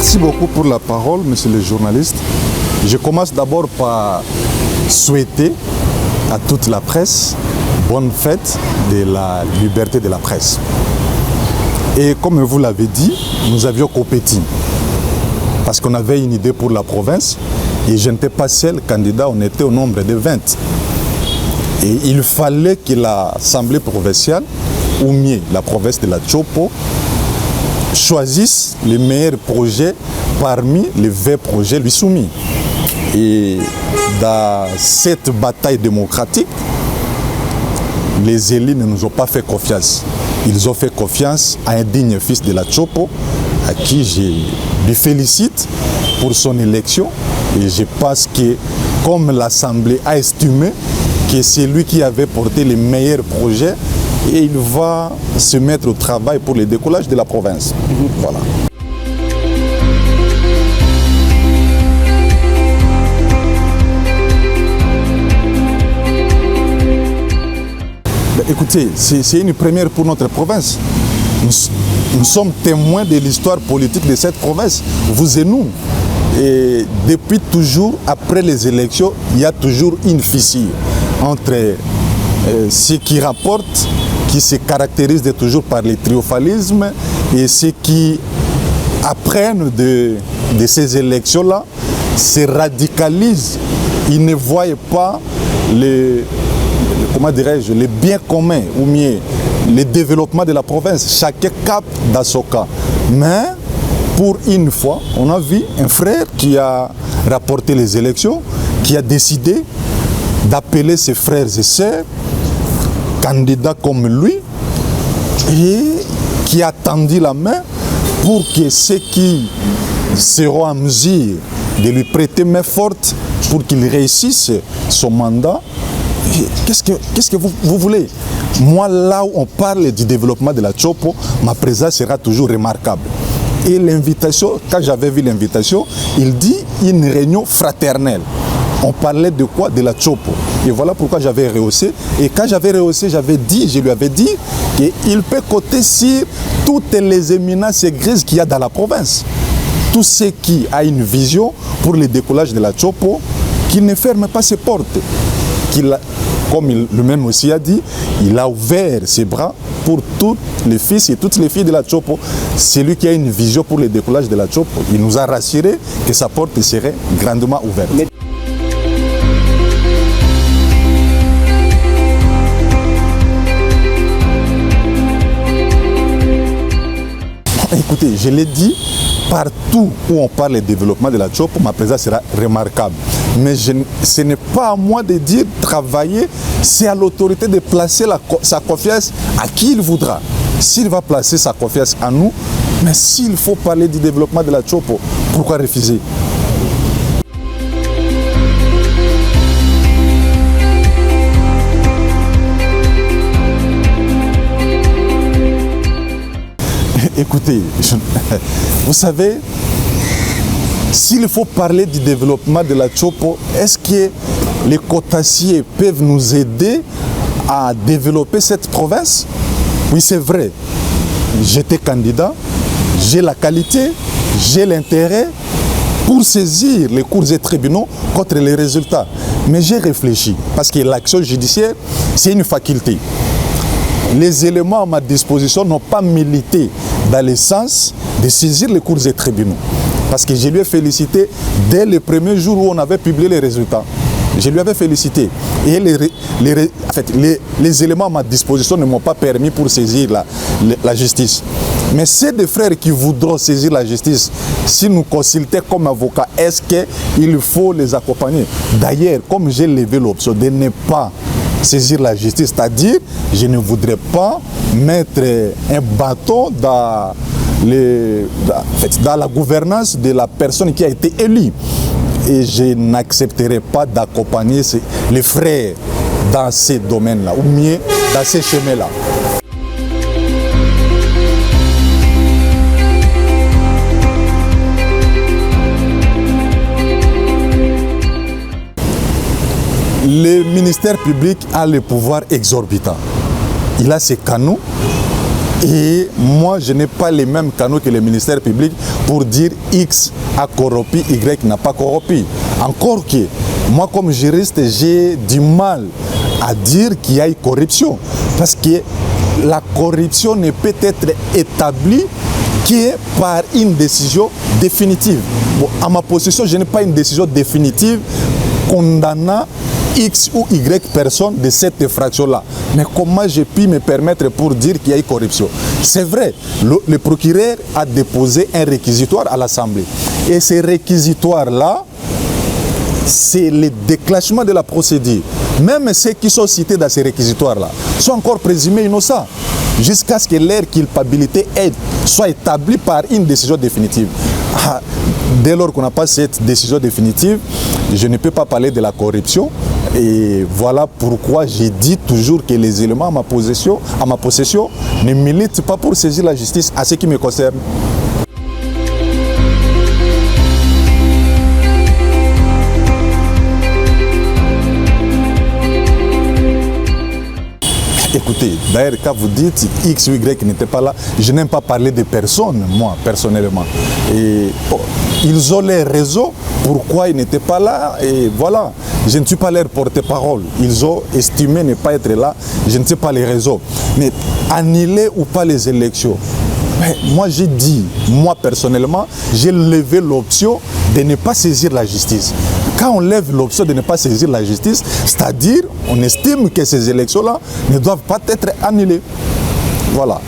Merci beaucoup pour la parole, monsieur le journaliste. Je commence d'abord par souhaiter à toute la presse bonne fête de la liberté de la presse. Et comme vous l'avez dit, nous avions compétit parce qu'on avait une idée pour la province et je n'étais pas seul candidat, on était au nombre de 20. Et il fallait que l'Assemblée provinciale, ou mieux la province de la Tchopo, choisisse les meilleurs projets parmi les 20 projets lui soumis. Et dans cette bataille démocratique, les élus ne nous ont pas fait confiance. Ils ont fait confiance à un digne fils de la Tchopo, à qui je lui félicite pour son élection. Et je pense que comme l'Assemblée a estimé que c'est lui qui avait porté les meilleurs projets, et il va se mettre au travail pour le décollage de la province. Voilà. Écoutez, c'est une première pour notre province. Nous sommes témoins de l'histoire politique de cette province, vous et nous. Et depuis toujours, après les élections, il y a toujours une fissure entre ceux qui rapportent, qui se caractérisent toujours par le triomphalisme, et ceux qui apprennent de ces élections-là, se radicalisent. Ils ne voient pas comment dirais-je, les biens communs, ou mieux, le développement de la province. Chacun capte dans son cas. Mais, pour une fois, on a vu un frère qui a rapporté les élections, qui a décidé d'appeler ses frères et sœurs, candidats comme lui, et qui a tendu la main pour que ceux qui seront en mesure de lui prêter main forte pour qu'il réussisse son mandat. Qu'est-ce que vous voulez? Moi, là où on parle du développement de la Tchopo, ma présence sera toujours remarquable. Et l'invitation, quand j'avais vu l'invitation, il dit une réunion fraternelle. On parlait de quoi? De la Tchopo. Et voilà pourquoi j'avais rehaussé. Et quand j'avais rehaussé, je lui avais dit qu'il peut compter sur toutes les éminences grises qu'il y a dans la province. Tous ceux qui ont une vision pour le décollage de la Tchopo, qu'il ne ferme pas ses portes. Comme lui-même aussi a dit, il a ouvert ses bras pour tous les fils et toutes les filles de la Tchopo. C'est lui qui a une vision pour le décollage de la Tchopo. Il nous a rassuré que sa porte serait grandement ouverte. Écoutez, je l'ai dit, partout où on parle du développement de la Tchopo, ma présence sera remarquable. Mais ce n'est pas à moi de dire travailler, c'est à l'autorité de placer sa confiance à qui il voudra. S'il va placer sa confiance à nous, mais s'il faut parler du développement de la Tchopo, pourquoi refuser? Écoutez, vous savez, s'il faut parler du développement de la Tchopo, est-ce que les cotassiers peuvent nous aider à développer cette province? Oui, c'est vrai. J'étais candidat, j'ai la qualité, j'ai l'intérêt pour saisir les cours et tribunaux contre les résultats. Mais j'ai réfléchi, parce que l'action judiciaire, c'est une faculté. Les éléments à ma disposition n'ont pas milité dans le sens de saisir les cours et tribunaux. Parce que je lui ai félicité dès le premier jour où on avait publié les résultats. Je lui avais félicité. Et les éléments à ma disposition ne m'ont pas permis pour saisir la justice. Mais ces deux frères qui voudront saisir la justice, si nous consultons comme avocats, est-ce qu'il faut les accompagner? D'ailleurs, comme j'ai levé l'option de ne pas saisir la justice, c'est-à-dire je ne voudrais pas mettre un bâton dans la gouvernance de la personne qui a été élue. Et je n'accepterai pas d'accompagner les frères dans ces domaines-là, ou mieux dans ces chemins-là. Le ministère public a le pouvoir exorbitant. Il a ses canaux, Et moi, je n'ai pas les mêmes canaux que le ministère public pour dire X a corrompu, Y n'a pas corrompu. Encore que, moi comme juriste, j'ai du mal à dire qu'il y a eu corruption. Parce que la corruption ne peut être établie que par une décision définitive. Bon, à ma position, je n'ai pas une décision définitive condamnant X ou Y personne de cette infraction-là. Mais comment j'ai pu me permettre pour dire qu'il y a eu corruption? C'est vrai, le procureur a déposé un réquisitoire à l'Assemblée. Et ce réquisitoire-là, c'est le déclenchement de la procédure. Même ceux qui sont cités dans ces réquisitoires-là sont encore présumés innocents jusqu'à ce que leur culpabilité soit établie par une décision définitive. Dès lors qu'on n'a pas cette décision définitive, je ne peux pas parler de la corruption. Et voilà pourquoi j'ai dit toujours que les éléments à ma possession ne militent pas pour saisir la justice à ce qui me concerne. Écoutez, d'ailleurs, quand vous dites X ou Y n'était pas là, je n'aime pas parler de personnes, moi, personnellement. Et bon, ils ont les raisons pourquoi ils n'étaient pas là. Et voilà, je ne suis pas leur porte-parole. Ils ont estimé ne pas être là. Je ne sais pas les raisons. Mais annuler ou pas les élections, mais moi j'ai dit, moi personnellement, j'ai levé l'option de ne pas saisir la justice. Quand on lève l'option de ne pas saisir la justice, c'est-à-dire on estime que ces élections-là ne doivent pas être annulées. Voilà.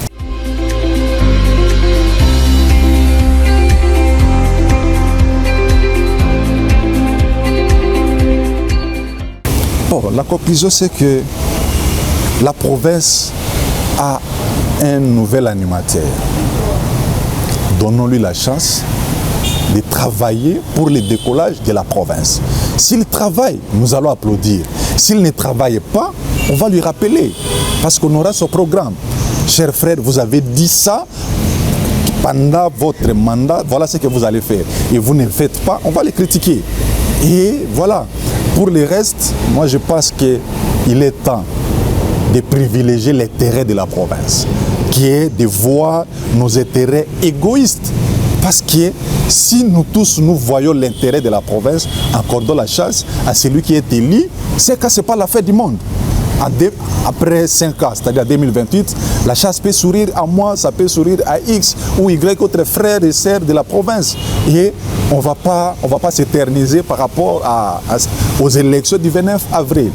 Bon, la conclusion, c'est que la province a un nouvel animateur. Donnons-lui la chance de travailler pour le décollage de la province. S'il travaille, nous allons applaudir. S'il ne travaille pas, on va lui rappeler, parce qu'on aura son programme. Chers frères, vous avez dit ça pendant votre mandat, voilà ce que vous allez faire. Et vous ne le faites pas, on va les critiquer. Et voilà. Pour le reste, moi je pense qu'il est temps de privilégier l'intérêt de la province, qui est de voir nos intérêts égoïstes. Parce que si nous tous, nous voyons l'intérêt de la province, accordons la chance à celui qui est élu, c'est que ce n'est pas la fête du monde. Après 5 ans, c'est-à-dire en 2028, la chance peut sourire à moi, ça peut sourire à X ou Y autres frères et sœurs de la province. Et on va pas s'éterniser par rapport aux élections du 29 avril.